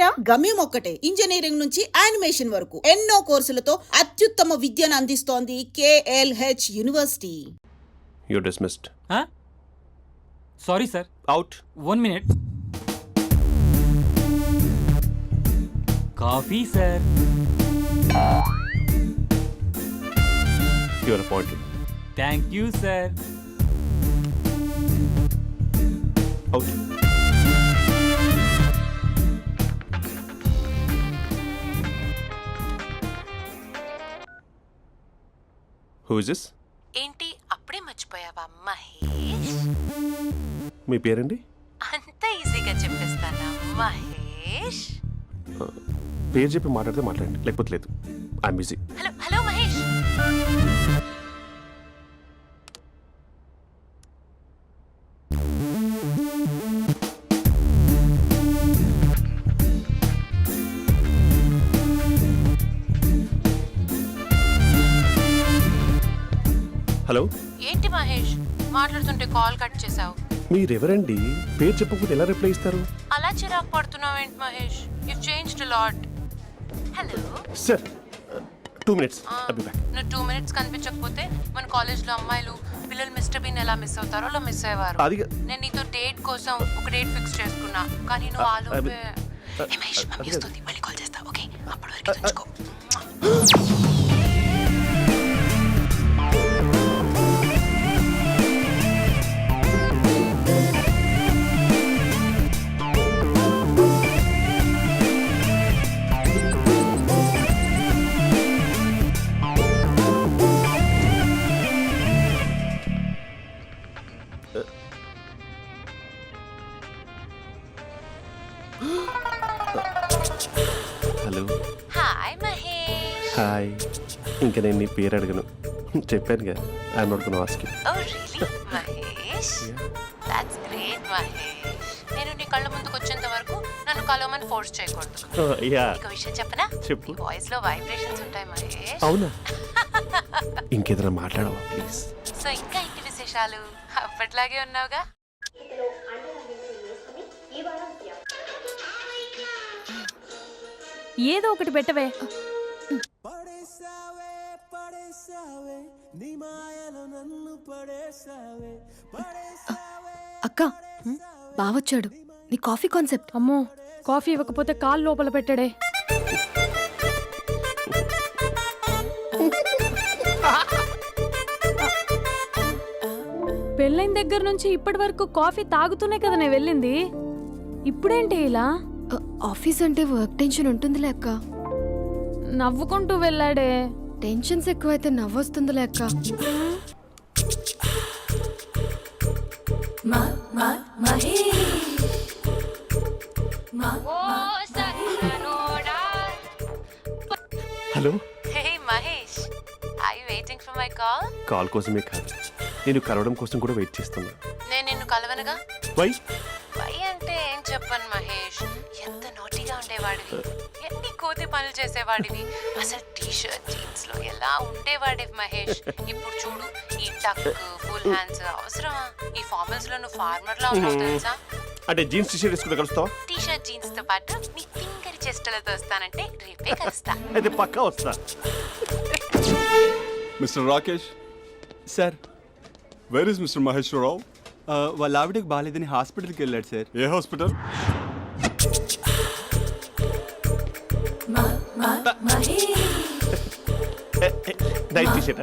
పేరా? గమ్యం ఒక్కటే, ఇంజనీరింగ్ నుంచి యానిమేషన్ వరకు ఎన్నో కోర్సులతో అత్యుత్తమ విద్యను అందిస్తోంది KLH university. You're dismissed. Sorry sir. Out. 1 minute. Coffee sir. You're appointed. Thank you sir. Out. Who is this? ఏంటి అప్పుడే మర్చిపోయావా మహేష్? మీ పేరండి? అంత ఈజీగా చెప్పేస్తానా మహేష్? పేరు చెప్పి మాట్లాడితే మాట్లాడండి, లేకపోతే లేదు. I'm busy. Hello hello Mahesh. Hello, ఏంటి మహేష్ మాట్లాడుతుంటే కాల్ కట్ చేసావు? మీరెవరండి? పేరు చెప్పకపోతే ఎలా రిప్లై ఇస్తారు? అలా చిరాకు పడుతున్నావేంటి Mahesh? You changed lot. Hello sir, 2 minutes. I'll be back. నువ్వు 2 minutes కనిపించకపోతే మన కాలేజ్లో అమ్మాయిలు పిల్లలు మిస్టర్ బీన్ ఎలా మిస్ అవుతారో అలా మిస్ అయ్యేవారు. అది నేను నీతో డేట్ కోసం ఒక డేట్ ఫిక్స్ చేసుకున్నా, కానీ నువ్వు ఆలోపే. మహేష్ మమ్మీ వస్తుంది, మళ్ళీ కాల్ చేస్తా. ఓకే, అప్పటి వరకు ఉంచుకో. హలో. హాయ్ మహేష్. హాయ్. ఇంకా నేను నీ పేరు అడగను, చెప్పానుగా. I'm not gonna ask you. Oh really Mahesh? That's great Mahesh. నేను నీ కళ్ళ ముందుకు వచ్చేంత వరకు నన్ను కలవమని ఫోర్స్ చేయకూడదు. యా. ఒక విషయం చెప్పనా? చెప్పు. వాయిస్ లో వైబ్రేషన్స్ ఉంటాయి మహేష్. అవునా? ఇంకేదైనా మాట్లాడవా ప్లీజ్? సో ఇంకా ఇంటి విశేషాలు అప్పట్లాగే ఉన్నావుగా? ఏదో ఒకటి పెట్టవే. అక్క బావొచ్చాడు. నీ కాఫీ కాన్సెప్ట్. అమ్మో, కాఫీ ఇవ్వకపోతే కాలు లోపల పెట్టాడే. పెళ్ళైన దగ్గర నుంచి ఇప్పటి వరకు కాఫీ తాగుతూనే కదా నేను వెళ్ళింది. ఇప్పుడేంటి ఇలా? ఆఫీస్ అంటే వర్క్ టెన్షన్ ఉంటుందిలే అక్క. నవ్వుకుంటూ వెళ్ళాడే. టెన్షన్స్ ఎక్కువైతే నవ్వొస్తుందిలే అక్క. Hello. Hey Mahesh, are you waiting for my call? Call కోసమే కాదు, నేను కలవడం కోసం కూడా వెయిట్ చేస్తున్నా. నేను నిన్ను కలవనుగా. వై? వై అంటే ఏం చెప్పను మహేష్. ఎంత నోటిగా ఉండేవాడివి, ఎన్ని కోతి పనులు చేసేవాడివి. అసలు టీషర్ట్ జీన్స్ లో ఎలా ఉండేవాడివి మహేష్. ఇప్పుడు చూడు, ఈ టక్ ఫుల్ హ్యాండ్స్ అవసరమా? ఈ ఫార్మల్స్ లో నువ్వు ఫార్మర్ లా ఉన్నావు తెలుసా? అంటే జీన్స్ టీషర్ట్ వేసుకుంటే కలుస్తావా? టీషర్ట్ జీన్స్ తో పాటు నీ ఫింగర్ చెస్టలతో వస్తానంటే రేపే కలుస్తా. అయితే పక్కా వస్తా. Mister Rakesh. Sir, where is mister Maheshwararao? వాళ్ళ ఆవిడకి బాగాలేదని హాస్పిటల్కి వెళ్ళాడు సార్. ఏ హాస్పిటల్? Night T-shirt.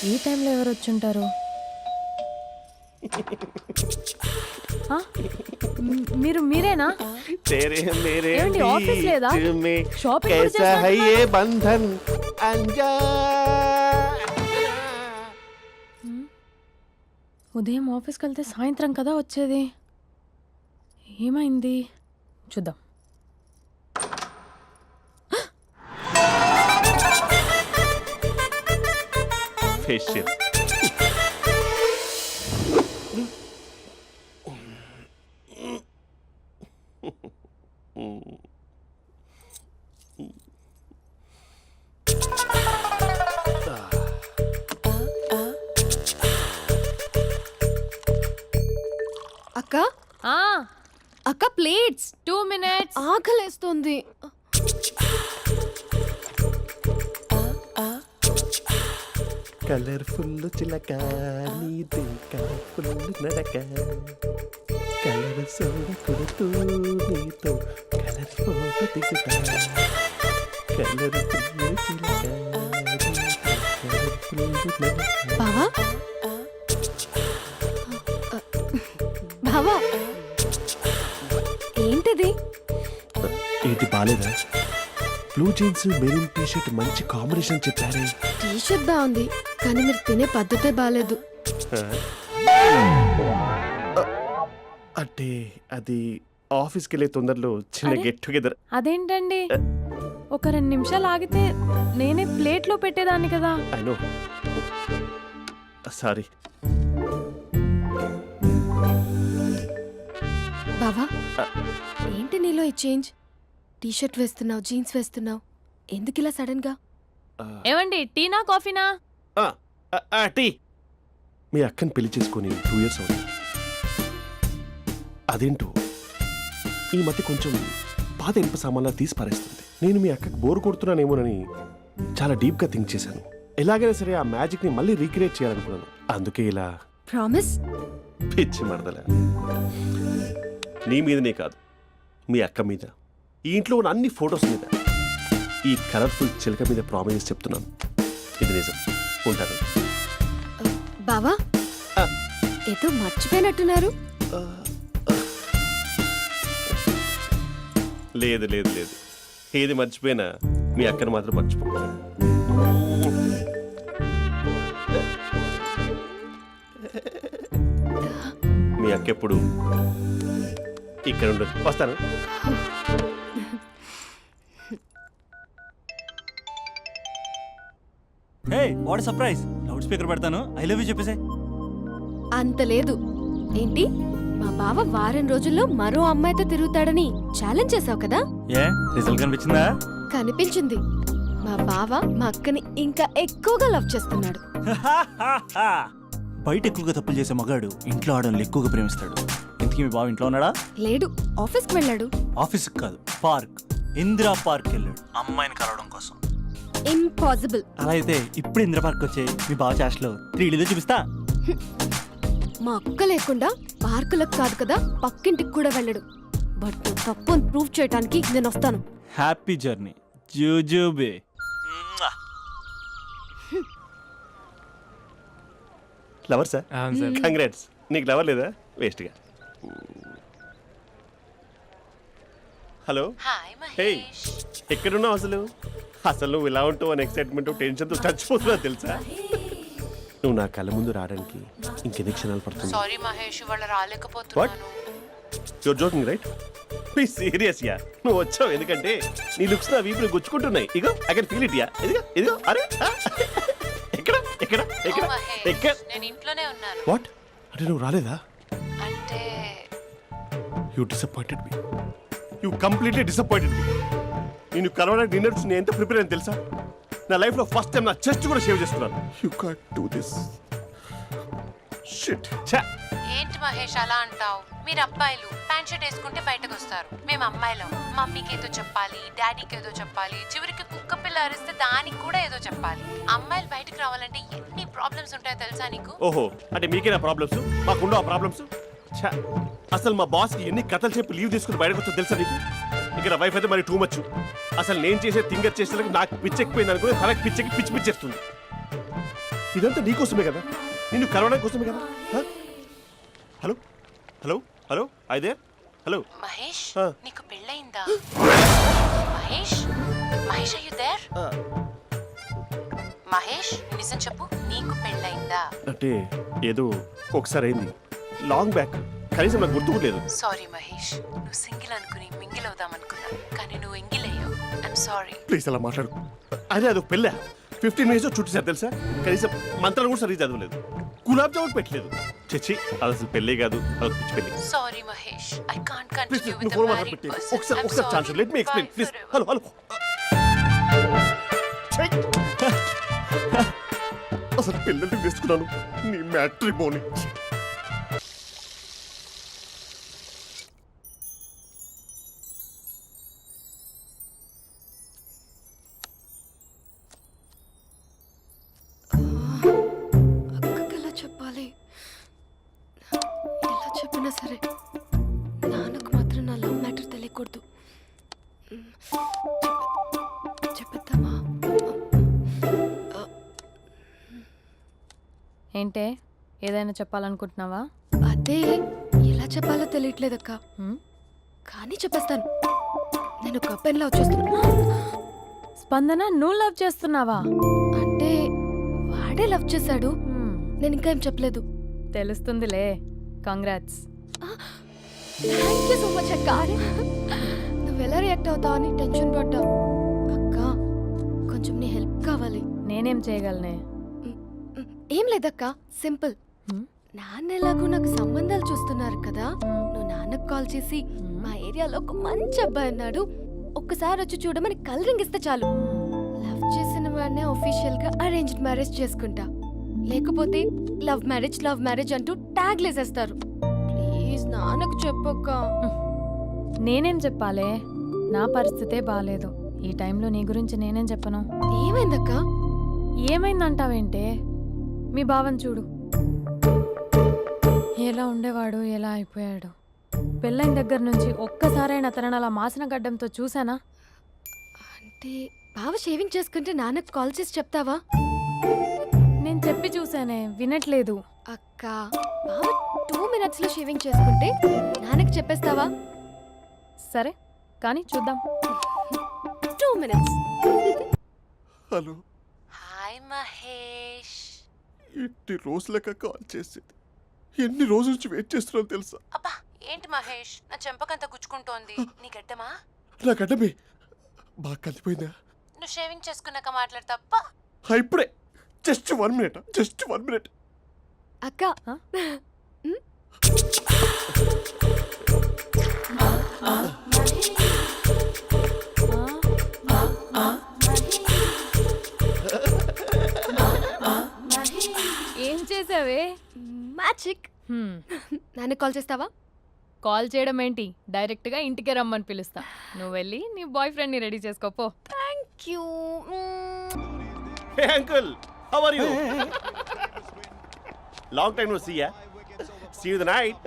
ఈ టైంలో ఎవరు వచ్చుంటారు? ఆ? మీరేనా? तेरे मेरे ఏమండి, ఆఫీస్ లేదా? बीच में షాపింగ్ కూడా कैसा है చేస్తున్నారు? ये बंधन अंजा ఉదయం ఆఫీస్కి వెళ్తే సాయంత్రం కదా వచ్చేది. ఏమైంది చూద్దాం. फेशियल అక్క ఆ, అక్క ప్లేట్స్ 2 minutes. ఆకలేస్తుంది. కలర్ఫుల్ చిలక నీది కలర్ఫుల్ నడక కలర్ సోడ కొడుతూ నీతో కలర్ ఫోటో దిగుతా కలర్ఫుల్ చిలక కలర్ఫుల్ నడక. బావా బావా ఏంటిది? ఏంటి బాలేదా? Blue jeans maroon T shirt మంచి కాంబినేషన్ చెప్పారే. టీ షర్ట్ బాగుంది కానీ మీరు తినే పద్ధతే బాగాలేదు. అంటే అది ఆఫీస్కి వెళ్ళే తొందరలో చిన్న అరే? Get together. అదేంటండి, ఒక 2 నిమిషాలు ఆగితే నేనే ప్లేట్లో పెట్టేదాన్ని కదా. I know, sorry. బావా ఏంటి నీలో ఈ చేంజ్? టీ షర్ట్ వేస్తున్నావు, జీన్స్ వేస్తున్నావు, ఎందుకు ఇలా సడన్ గా? ఏమండి, టీనా కాఫీనా? టీ. మీ అక్కని పెళ్లి చేసుకొని 2 years అవుతుంది. అదేంటో ఈ మధ్య కొంచెం పాత ఇనుప సామాన్లా తీసి పారేస్తుంది. నేను మీ అక్కకి బోర్ కొడుతున్నానేమోనని చాలా డీప్గా థింక్ చేశాను. ఎలాగైనా సరే ఆ మ్యాజిక్ని మళ్ళీ రీక్రియేట్ చేయాలనుకున్నాను. అందుకే ఇలా ప్రామిస్? పిచ్చి మరదల. నీ మీదనే కాదు, మీ అక్క మీద, ఈ ఇంట్లో ఉన్న అన్ని ఫొటోస్ మీద, ఈ కలర్ఫుల్ చిలక మీద ప్రామిస్ చెప్తున్నాను. ఇది నిజం. ఉంటాను. బావా ఆ. ఏదో మర్చిపోయినట్టున్నారు. లేదు లేదు లేదు, ఏది మర్చిపోయినా మీ అక్కను మాత్రం మర్చిపో. మీ అక్క ఎప్పుడు ఇక్కడ ఉండదు. వస్తాను. Hey what surprise. Loud speaker పెడతాను, ఐ లవ్ యూ చెప్పేసే. అంత లేదు. ఏంటి, మా బావ వారం రోజుల్లో మరో అమ్మాయితో తిరుగుతాడని ఛాలెంజ్ చేసావు కదా? ఏ రిజల్ట్ కనిపించిందా? కనిపించింది. మా బావ మా అక్కని ఇంకా ఎక్కువగా లవ్ చేస్తున్నాడు. బయట ఎక్కువగా తప్పులు చేసే మగాడు ఇంట్లో ఆడవాళ్ళు ఎక్కువగా ప్రేమిస్తాడు. ఇంతకీ మీ బావ ఇంట్లో ఉన్నాడా? లేడు, ఆఫీస్కి వెళ్ళాడు. ఆఫీస్కి కాదు, పార్క్, ఇందిరా పార్క్ వెళ్ళాడు అమ్మాయిని కలవడం కోసం. ఇంపాసిబుల్. అలా అయితే ఇప్పుడు ఇందిరా పార్క్ వచ్చే మీ బావ చాష్లో 3Dలో చూపిస్తా. మా అక్క లేకుండా పార్కులకు కాదు కదా పక్కింటికి కూడా వెళ్ళడు. బట్ నువ్వు తప్పు అని ప్రూవ్ చేయడానికి నేను వస్తాను. హ్యాపీ జర్నీ జూజూబే. Lover sir, congrats. నీకు లవర్ లేదా? వేస్ట్గా. హలో. Hi hey, Mahesh. ఎక్కడున్నావు అసలు? అసలు నువ్వు ఇలా ఉంటావు అని ఎక్సైట్మెంట్ టెన్షన్తో చచ్చిపోతున్నా తెలుసా? నువ్వు నా కళ్ళ ముందు రావడానికి ఇంకెన్ని క్షణాలు పడుతుంది? సారీ మహేష్, ఇవాళ రాలేకపోతున్నాను. Your joking right? Be serious ya. నువ్వు వచ్చావు ఎందుకంటే నీ లుక్స్ నా వీపుని గుచ్చుకుంటున్నాయి. ఇగో I can feel it ya. ఇదిగో ఇదిగో. అరే ఎక్కడ ఎక్కడ ఎక్కడ ఓ మహేష్, ఎక్కడ? నేను ఇంట్లోనే ఉన్నాను. వాట్ అంటే నువ్వు రాలేదా? అంటే you disappointed me. You completely disappointed me. నేను కరోనా డిన్నర్స్ నేను ఎంత ప్రిపేర్ అని తెలుసా? నా లైఫ్లో ఫస్ట్ టైం నా చెస్ట్ కూడా షేవ్ చేస్తున్నాను. You can't do this. Shit. ఛా. ఏంటి మహేష్ అలా అంటావు? మీరు అబ్బాయిలు ప్యాంట్ షర్ట్ వేసుకుంటే బయటకు వస్తారు. మేము అమ్మాయిలం, మమ్మీకి ఏదో చెప్పాలి, డాడీకి ఏదో చెప్పాలి, చివరికి కుక్క పిల్ల అరిస్తే దానికి కూడా ఏదో చెప్పాలి. అమ్మాయిలు బయటకు రావాలంటే ఎన్ని ప్రాబ్లమ్స్ ఉంటాయో తెలుసా నీకు? ఓహో, అంటే మీకేనా ప్రాబ్లమ్స్? మాకుండవు ఆ ప్రాబ్లమ్స్? ఛా. అసలు మా బాస్కి ఎన్ని కథలు చెప్పి లీవ్ తీసుకుని బయటకు వచ్చా తెలుసా నీకు? ఇక నా వైఫ్ అయితే మరి టూ మచ్. అసలు నేను చేసే థింగర్ చేసేందుకు నాకు పిచ్చెక్కిపోయింది అనుకుని తనకి పిచ్చెక్కి పిచ్చి పిచ్చేస్తుంది. ఇదంతా నీకోసమే కదా, నిన్ను కలవడం కోసమే కదా. హలో హలో హలో అయితే హలో మహేష్ ఆ. నీకు పెళ్ళయిందా? Mahesh Mahesh are you there? మహేష్ నిజం చెప్పు, నీకు పెళ్ళయిందా? అంటే ఏదో ఒకసారి అయింది, లాంగ్ బ్యాక్, కనీసం నాకు గుర్తు కూడా లేదు. సారీ మహేష్, నువ్వు సింగిల్ అనుకుని మింగిల్ అవుదాం అనుకున్నా, కానీ నువ్వు ఎంగిల్ అయ్యావు. I'm sorry. ప్లీజ్ అలా మాట్లాడు. అదే అదొక పెళ్ళ 15 మినిట్స్ చుట్టేసారు తెలుసా. కనీసం మంత్రాలు కూడా సరిగ్గా చదవలేదు, గులాబ్ జామున్ పెట్టలేదు. చచ్చి అది అసలు పెళ్ళే కాదు, అదొక పిచ్చి పెళ్ళి. Sorry Mahesh, I can't please continue నువ్వు విత్ ఫోన్ ద మాట్లాడి మ్యారీడ్ పెట్టి పర్సన్. ఒకసారి chance let me explain please. Hello hello అసలు పిల్లల్ని వేసుకున్నాను నీ మ్యాట్రిమోని. అక్కకి ఎలా చెప్పాలి? ఎలా చెప్పినా సరే నాన్నకు మాత్రం నా లవ్ మ్యాటర్ తెలియకూడదు. చెప్పేద్దామా? ఏంటే ఏదైనా చెప్పాలనుకుంటున్నావా? అదే ఎలా చెప్పాలో తెలియట్లేదక్క, హ్మ్? కానీ చెప్పేస్తాను. నేను ఒక అబ్బాయిని లవ్ చేస్తున్నా. స్పందన, నువ్వు లవ్ చేస్తున్నావా? అంటే వాడే లవ్ చేశాడు, హ్మ్, నేను ఇంకా ఏం చెప్పలేదు. తెలుస్తుందిలే. Congrats. Thank you so much అక్క. నువ్వు ఎలా రియాక్ట్ అవుతావు అని టెన్షన్ పడ్డా. అక్క కొంచెం నీ హెల్ప్ కావాలి. నేనేం చేయగలనే? ఏం లేదక్క, సింపుల్. హ్మ్? నాన్న ఎలాగో నాకు సంబంధాలు చూస్తున్నారు కదా, నువ్వు నాన్నకు కాల్ చేసి మా ఏరియాలో ఒక మంచి అబ్బాయి అన్నాడు, ఒక్కసారి వచ్చి చూడమని కలరింగ్ ఇస్తే చాలు. లవ్ చేసిన వాడినే ఒఫీషియల్ గా అరేంజ్డ్ మ్యారేజ్ చేసుకుంటా. లేకపోతే లవ్ మ్యారేజ్ అంటూ ట్యాగ్ లేసేస్తారు. ప్లీజ్ నాన్నకు చెప్పక్క. నేనేం చెప్పాలే? నా పరిస్థితే బాలేదు. ఈ టైంలో నీ గురించి నేనేం చెప్పను? ఏమైందక్క? ఏమైందంటావేంటే? మీ భావం చూడు, ఎలా ఉండేవాడు, ఎలా అయిపోయాడు. పెళ్ళైన దగ్గర నుంచి ఒక్కసారైనా తనని అలా మాసిన గడ్డంతో చూసానా? అంటే బావ షేవింగ్ చేసుకుంటే నాన్నకు కాల్ చేసి చెప్తావా? నేను చెప్పి చూసానే, వినట్లేదు. అక్క బావ 2 minutes లో షేవింగ్ చేసుకుంటే నాన్నకి చెప్పేస్తావా? సరే కానీ చూద్దాం. 2 minutes. Hello, hi Mahesh. ఎన్ని రోజులక కాల్ చేసేది, ఎన్ని రోజుల నుంచి వెయిట్ చేస్తున్నాను తెలుసా. అబ్బా ఏంటి మహేష్, నా చెంపకంత గుచ్చుకుంటోంది. నీ గడ్డమా? నా గడ్డమే బాగా కలిపోయిందా? నువ్వు షేవింగ్ చేసుకున్నాక మాట్లాడు తప్ప. ఇప్పుడే జస్ట్ 1 minute, జస్ట్ 1 minute. అక్క ఏం చేసావే? మ్యాజిక్. నాన్నకు కాల్ చేస్తావా? కాల్ చేయడం ఏంటి, డైరెక్ట్గా ఇంటికే రమ్మని పిలుస్తా. నువ్వు వెళ్ళి నీ బాయ్ ఫ్రెండ్ని రెడీ చేసుకోపో. Thank you. Hey uncle, how are you? Long time no see ya. See you the night.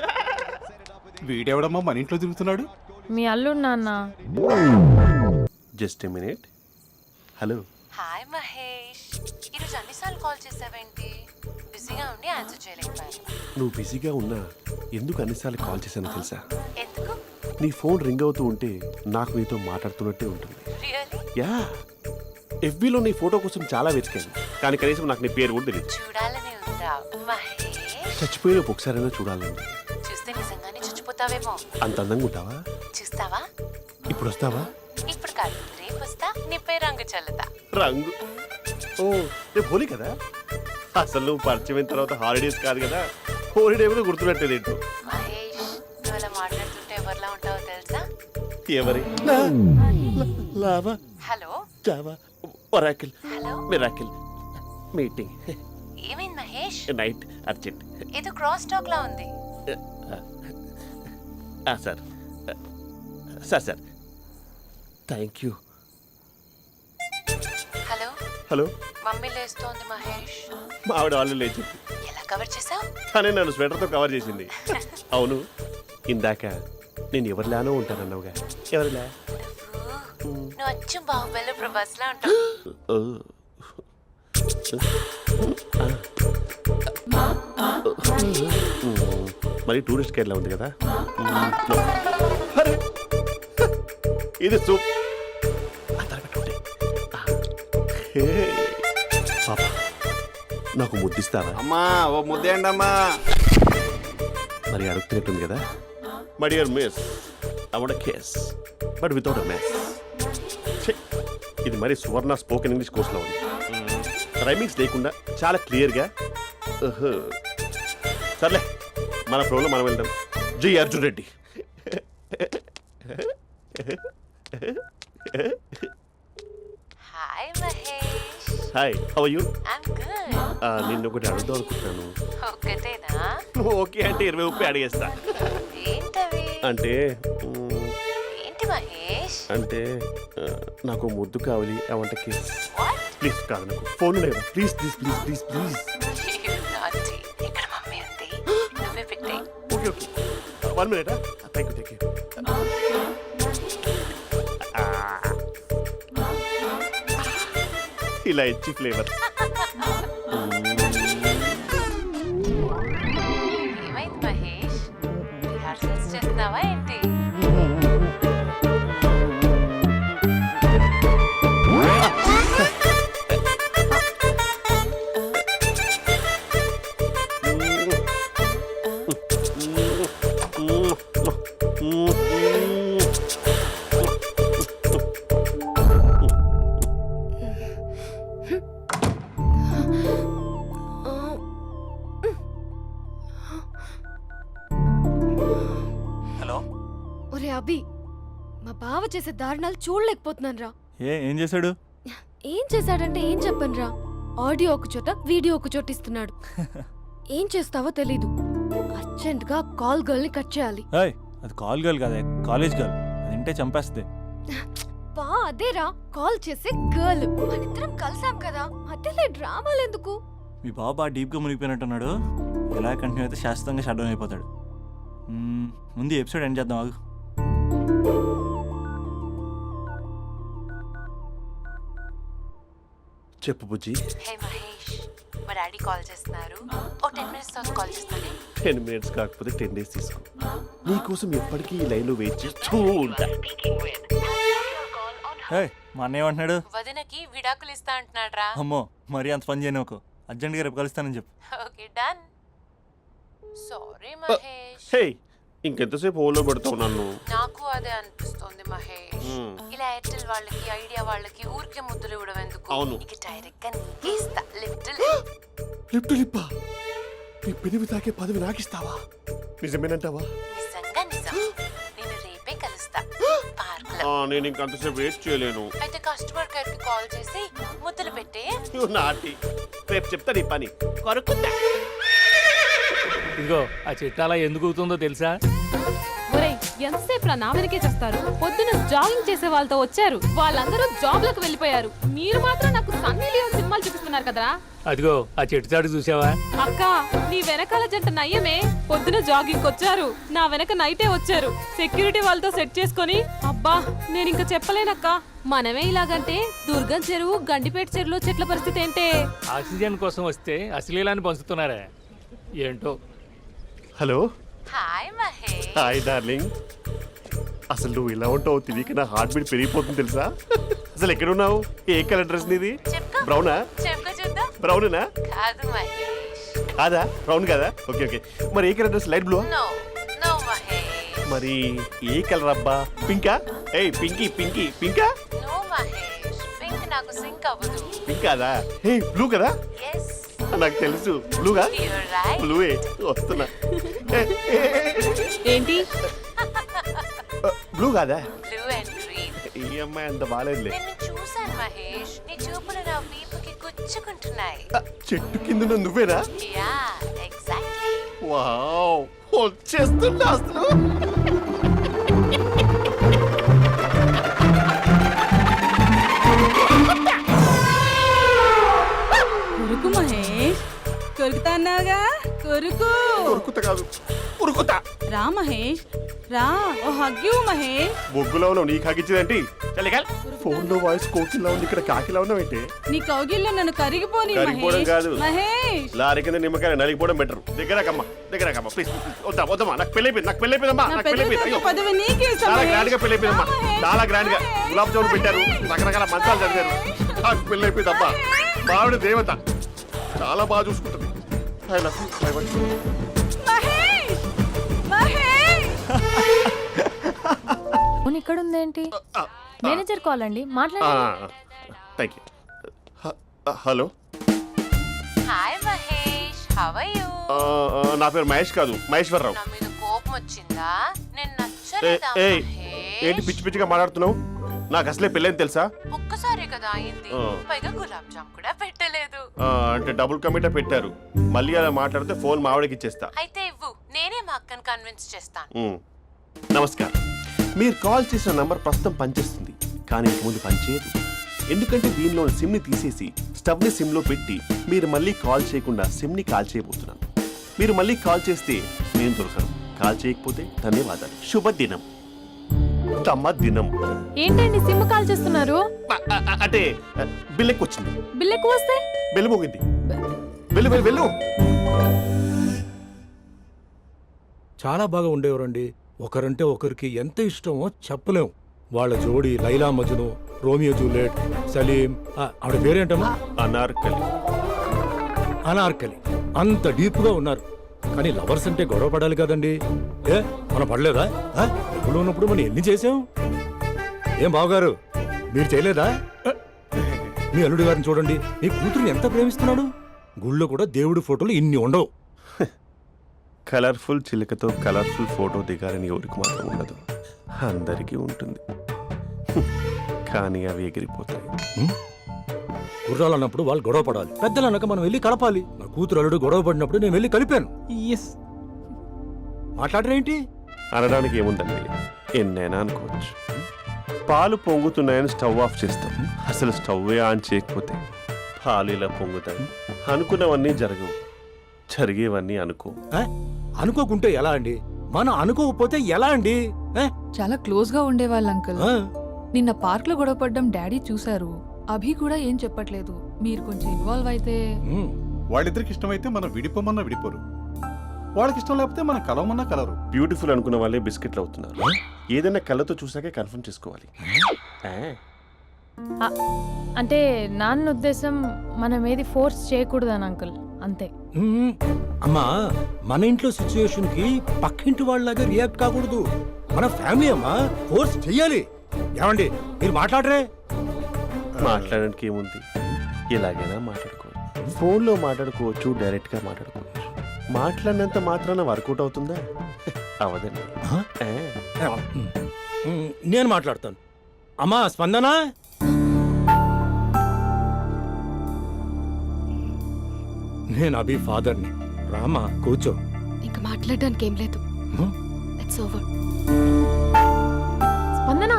వీడెవడమ్మా మన ఇంట్లో తిరుగుతున్నాడు? మీ అల్లుడు నాన్న. Just a minute. Hello. Hi Mahesh, ఈరోజు అన్నిసార్లు కాల్ చేసావేంటి? బిజీగా ఉండి ఆన్సర్ చేయలేకపోయాను. నువ్వు బిజీగా ఉన్నా ఎందుకు అన్నిసార్లు కాల్ చేశానో తెలుసా? ఎందుకు? నీ ఫోన్ రింగ్ అవుతూ ఉంటే నాకు నీతో మాట్లాడుతున్నట్టే ఉంటుంది. రియల్లీ? యా, ఎఫ్బీలో నీ ఫోటో కోసం చాలా వెతికాను, కానీ కనీసం నాకు నీ పేరు కూడా తెలియదు. చూడాలని ఉందా మహేష్? చచ్చిపోయిన ఒకసారైనా చూడాలండి. చూస్తే నిజంగానే చచ్చిపోతావేమో. అంత అందంగా ఉంటావా? చూస్తావా? ఇప్పుడు వస్తావా? ఇప్పుడు కాదు, రేపు వస్తా, నీపై రంగు చల్లుతా. రంగు? ఓ, రేపు హోలీ కదా. అసలు నువ్వు పరిచయం అయిన తర్వాత హాలిడేస్ కాదు కదా, హోలిడే కూడా గుర్తున్నట్టేది ఏంటో. మహేష్, నువ్వు అలా మాట్లాడుతుంటే ఎవరిలా ఉంటావో తెలుసా? ఎవరి? Lava, hello Java, Oracle, hello, miracle, meeting, ఏమైంది మహేష్? Night, urgent. ఏదో క్రాస్ టాక్ లా ఉంది. Sir sir sir thank you. Hello hello, mummy లేస్తోంది మహేష్. మా ఆవిడ వాళ్ళు లేచి ఎలా కవర్ చేసావు? తనే నన్ను స్వెటర్తో కవర్ చేసింది. అవును, ఇందాక నేను ఎవరిలానో ఉంటానన్నావుగా, ఎవరిలా? నువ్వు అచ్చం బాహుబలి ప్రభాస్ లా ఉంటావు. మరి టూరిస్ట్ గైడ్లా ఉంది కదా. అరే, ఇది సూప్ పాప, నాకు ముద్దిస్తావా? అమ్మా ఓ ముద్దేయండి అమ్మా. మరి అడుగుతున్నట్టుంది కదా. My dear miss, I want case but without a mess. ఇది మరి సువర్ణ స్పోకెన్ ఇంగ్లీష్ కోర్సులో ఉంది. రైమింగ్స్ లేకుండా చాలా క్లియర్గా. సర్లే, మన ప్రోలో మనం వెళ్దాం. జి Arjun Reddy. Hi Mahesh. Hi, how are you? I'm good. నిన్ను ఒకటి అడుగుదాం అనుకుంటున్నాను. ఒక్కటేనా? నువ్వు ఓకే అంటే 20 అడిగేస్తా. ఏంటవి? అంటే ఏంటి మహేష్? అంటే నాకు ముద్దు కావాలి. I want kiss. What? Please కాదు, నాకు ఫోన్ లేదా. Please please please please please. నాటి ఇక్కడ మమ్మీ ఉంది, నువ్వే పెట్టే. Okay okay, 1 minute. Thank you. ఇలా ఇచ్చి ఫ్లేవర్. ఏమైంది మహేష్? రిహార్సల్స్ చేస్తున్నావా ఏంటి? హలో. ఒరే అభి, మా బావ చేసే దారుణాలు చూడలేకపోతున్నాను రా. ఏం చేశాడు? ఏం చేశాడంటే ఏం చెప్పను రా. ఆడియో ఒక చోట, వీడియో ఒక చోట ఇస్తున్నాడు. ఏం చేస్తావో తెలీదు. అర్జెంట్ గా కాల్ గర్ల్ ని కట్ చేయాలి. ఏయ్, అది కాల్ గర్ల్ కాదే, కాలేజ్ గర్ల్. అది వింటే చంపేస్తుంది. బా అదేరా, కాల్ చేసే గర్ల్. మనిద్దరం కలిసాం కదా, మధ్యలో డ్రామాలు ఎందుకు? మీ బాబు బాగా డీప్గా మునిగిపోయినట్టున్నాడు. ఎలా కంటిన్యూ అయితే శాశ్వతంగా షట్ డౌన్ అయిపోతాడు. ముందు ఎపిసోడ్ ఎండ్ చేద్దాం ఆగు. చెప్పు బుజ్జి. హే మహేష్, మా డాడీ కాల్ చేస్తున్నారు. ఓ 10 minutes తర్వాత కాల్ చేస్తానే. 10 minutes కాకపోతే 10 days తీసుకో. నీకోసం ఎప్పటికీ ఈ లైన్లో వెయిట్ చేస్తూ ఉంటా. ఏయ్, మా అన్న ఏమంటున్నాడు? వదినకి విడాకులు ఇస్తా అంటున్నాడు రా. అమ్మో, మరీ అంత పని చేయను. ఒక అర్జెంట్గా రేపు కలుస్తానని చెప్పు. Okay done. సారీ మహేష్. హే, ఇంకెంతసేపు హోల్లో పెడతావు నన్ను? నాకు అదే అనిపిస్తుంది మహేష్. ఇలా ఎయిర్టెల్ వాళ్ళకి, ఐడియా వాళ్ళకి ఊరికే ముద్దులు ఇవ్వడం ఎందుకు? అవును. ఇక డైరెక్ట్ గా నీకే ఇస్తా. లిప్టు లిప్పా, నీ పెనివి తాకే పదవి నాకిస్తావా? నిజమేనంటావా? నిజంగా నిజం. నేను రేపే కలుస్తా పార్క్ లో. నేను ఇంకంతసేపు వెయిట్ చేయలేను. అయితే కస్టమర్ కేర్ కి కాల్ చేసి ముద్దులు పెట్టే. నాటి రేపు చెప్తా నీ పని. కొరుకుందా. ఇదిగో ఆ చిట్టాలా ఎందుకు అవుతుందో తెలుసా? ఒరేయ్, ఎంతసేపు నా వెనకే చేస్తారు? పొద్దున జాగింగ్ చేసే వాళ్ళతో వచ్చారు, వాళ్ళందరూ జాబ్లకు వెళ్ళిపోయారు. మీరు మాత్రం నాకు సన్నీ లియోన్ సినిమాలు చూపిస్తున్నారు కదరా. అదిగో ఆ చెట్టు చాటు చూసావా? అక్క, నీ వెనకాల జంట నయ్యమే. పొద్దున జాగింగ్ వచ్చారు, నా వెనక నైటే వచ్చారు. సెక్యూరిటీ వాళ్ళతో సెట్ చేసుకొని, అబ్బా నేను ఇంకా చెప్పలేనక్క. మనమే ఇలాగంటే దుర్గం చెరువు, గండిపేట చెరువులో చెట్ల పరిస్థితి ఏంటే? ఆక్సిజన్ కోసం వస్తే అశ్లీలాన్ని పంచుతున్నారా ఏంటో. Hello. Hi Mahesh. Hi darling. అసలు నువ్వు ఇలా ఉంటావు తిరిగి నా హార్ట్ బీట్ పెరిగిపోతుంది తెలుసా? అసలు ఎక్కడున్నావు? ఏ కలర్ డ్రెస్ నీది? చెప్పుకో. బ్రౌనా? చెప్పుకో చూద్దాం. బ్రౌనేనా? కాదు మహేష్. కాదా? బ్రౌన్ కదా? Okay okay. మరి ఏ colour dress? Light blue? No no Mahesh. మరి ఏ కలర్ అబ్బా? పింకా? ఏయ్ పింకీ పింకీ పింకా? నో మహేష్, పింక్ నాకు సింక్ అవ్వదు. పింక్ కాదా? ఏ బ్లూ కదా? ఎస్, నాకు తెలుసు. బ్లూగా? You're right. బ్లూవే వస్తున్నా. ఏంటి? బ్లూ కాదా? Blue and green. ఈ అమ్మాయి అంత బాగాలేదులే. నిన్ను చూశాను మహేష్, నీ చూపులు నా వీపుకి గుచ్చుకుంటున్నాయి. చెట్టు కింద నువ్వేనా? Yeah exactly. వావ్, వచ్చేస్తున్నా అసలు. కొరుకు మహేష్, కొరుకుతా అన్నావుగా, కొరుకు ఉరుకుత కాదు ఉరుకుతా. రా మహేష్ రా, ఓ హగ్గు మహేష్. బొగ్గులో ఉన్నావు, నీకు హగిచ్చేదేంటి? ఫోన్ లో వాయిస్ కోకిలా ఉంది, ఇక్కడ కాకిలా ఉన్నావు ఏంటి? నీ కౌగిల్లో నన్ను కరిగిపోని కరిగిపోవడం కాదు, మహేష్. లారీ కింద నిమ్మకాయ నలిగిపోవడం బెటర్. దగ్గరకమ్మా ప్లీజ్. వద్దమ్మా, నాకు పెళ్ళైపోయిందమ్మా, నా నాకు పెద్ద పెళ్ళైపోయింది. పదవి నీకే ఇస్తా, చాలా మహేష్. గ్రాండ్ గా పెళ్ళైపోయిందమ్మా, చాలా గ్రాండ్ గా. గులాబ్ జామున్ పెట్టారు, రకరకాల మంచాలు చదివారు. నాకు పెళ్ళైపోయిందమ్మా. మావిడ దేవత, చాలా బాగా చూసుకుంటుంది. I love you. I want you. Mahesh Mahesh phone ఇక్కడ ఉందేంటి? మేనేజర్ కాల్ అండి, మాట్లాడండి. Thank you. Hello, hi Mahesh, how are you? నా పేరు మహేష్ కాదు, మహేశ్వరరావు. నా మీద కోపం వచ్చిందా? నేను నచ్చలేదా ఏయ్, ఏంటి మహేష్? పిచ్చి పిచ్చిగా మాట్లాడుతున్నావు? నాకు అసలే పెళ్ళని తెలుసా? ఒక్కసారే కదా అయింది, పైగా గులాబ్ జామ్ కూడా పెట్టలేదు. అంటే డబుల్ కమిటా పెట్టారు. మళ్ళీ అలా మాట్లాడితే ఫోన్ మావిడకి ఇచ్చేస్తా. అయితే ఇవ్వు, నేనే మా అక్కని కన్విన్స్ చేస్తాను. నమస్కారం. మీరు కాల్ చేసిన నంబర్ ప్రస్తుతం పనిచేస్తుంది, కానీ ఇంక ముందు పనిచేయదు. ఎందుకంటే దీనిలో సిమ్ని తీసేసి స్టవ్ని సిమ్లో పెట్టి మీరు మళ్ళీ కాల్ చేయకుండా సిమ్ని కాల్ చేయబోతున్నాను. మీరు మళ్ళీ కాల్ చేస్తే నేను దొరకను, కాల్ చేయకపోతే ధన్యవాదాలు. శుభదినం. తమ దినం. ఏంటండి సిమ్ కాల్ చేస్తున్నారు? అంటే బిల్ ఎక్కువ వచ్చింది. బిల్ ఎక్కువ వస్తే బెల్లు మోగింది. వెళ్ళు. చాలా బాగా ఉండేవారండి. ఒకరంటే ఒకరికి ఎంత ఇష్టమో చెప్పలేం. వాళ్ళ జోడి లైలా మజ్ను, రోమియో జూలియట్, సలీం, ఆవిడ పేరేంటమ్మా? అనార్కలి. అంత డీప్ గా ఉన్నారు. కానీ లవర్స్ అంటే గొడవ పడాలి కదండి. మనం పడలేదా? ఎప్పుడు ఉన్నప్పుడు మనం ఎన్ని చేసాం? ఏం బావగారు, మీరు చేయలేదా? మీ అల్లుడి గారిని చూడండి, మీ కూతురుని ఎంత ప్రేమిస్తున్నాడు. గుళ్ళో కూడా దేవుడి ఫోటోలు ఇన్ని ఉండవు. కలర్ఫుల్ చిలుకతో కలర్ఫుల్ ఫోటో దిగాలని ఎవరికి మాత్రం ఉండదు, అందరికీ ఉంటుంది. కానీ అవి ఎగిరిపోతాయి. గుర్రాలు అన్నప్పుడు వాళ్ళు గొడవ పడాలి, పెద్దలు అన్నాక మనం వెళ్ళి కలపాలి. నా కూతురు అల్లుడు గొడవ పడినప్పుడు నేను వెళ్ళి కలిపాను. మాట్లాడరేంటి? అనడానికి ఏముందండి, ఎన్నైనా అనుకోవచ్చు. పాలు పొంగుతున్నాయని స్టవ్ ఆఫ్ చేస్తాం, అసలు స్టవ్ ఆన్ చేయకపోతే పాలు ఇలా పొంగుతాయి. అనుకున్నవన్నీ జరగవు, జరిగేవన్నీ అనుకో. అనుకోకుంటే ఎలా అండి? మనం అనుకోకపోతే ఎలా అండి? చాలా క్లోజ్ గా ఉండేవాళ్ళు అంకుల్. నిన్న పార్క్ లో గొడవపడ్డం డాడీ చూశారు. అభి కూడా ఏం చెప్పట్లేదు. మీరు కొంచెం ఇన్వాల్వ్ అయితే. వాళ్ళిద్దరికి ఇష్టమైతే మనం విడిపోమన్నా విడిపోరు, వాళ్ళకి ఇష్టం లేకపోతే మనం కలవమన్నా కలరు. బ్యూటిఫుల్ అనుకున్న వాళ్ళే బిస్కెట్లు అవుతున్నారు. ఏదైనా కళ్ళతో చూసాకే కన్ఫర్మ్ చేసుకోవాలి. అంటే నాన్న ఉద్దేశం మనం ఏది ఫోర్స్ చేయకూడదని అంకుల్, అంతే. అమ్మా, మన ఇంట్లో సిచ్యుయేషన్ కి పక్కింటి వాళ్ళలాగా రియాక్ట్ కాకూడదు. మన ఫ్యామిలీ అమ్మా, ఫోర్స్ చెయ్యాలి. ఏమండి మీరు మాట్లాడరే? మాట్లాడడానికి ఏముంది, ఎలాగైనా మాట్లాడుకోవచ్చు. ఫోన్లో మాట్లాడుకోవచ్చు, డైరెక్ట్గా మాట్లాడుకోవచ్చు. మాట్లాడినంత మాత్రాన వర్కౌట్ అవుతుందా? అవదండి. నేను మాట్లాడతాను. అమ్మా స్పందన, నేను అభి ఫాదర్ని. రామా కూర్చో. ఇంకా మాట్లాడడానికి ఏం లేదు. It's over. స్పందన,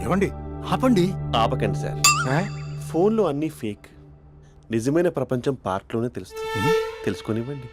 ఏమండి ఆపండి. ఆపకండి సార్, ఫోన్లో అన్నీ ఫేక్. నిజమైన ప్రపంచం పార్ట్లోనే తెలుస్తుంది. తెలుసుకొనివ్వండి.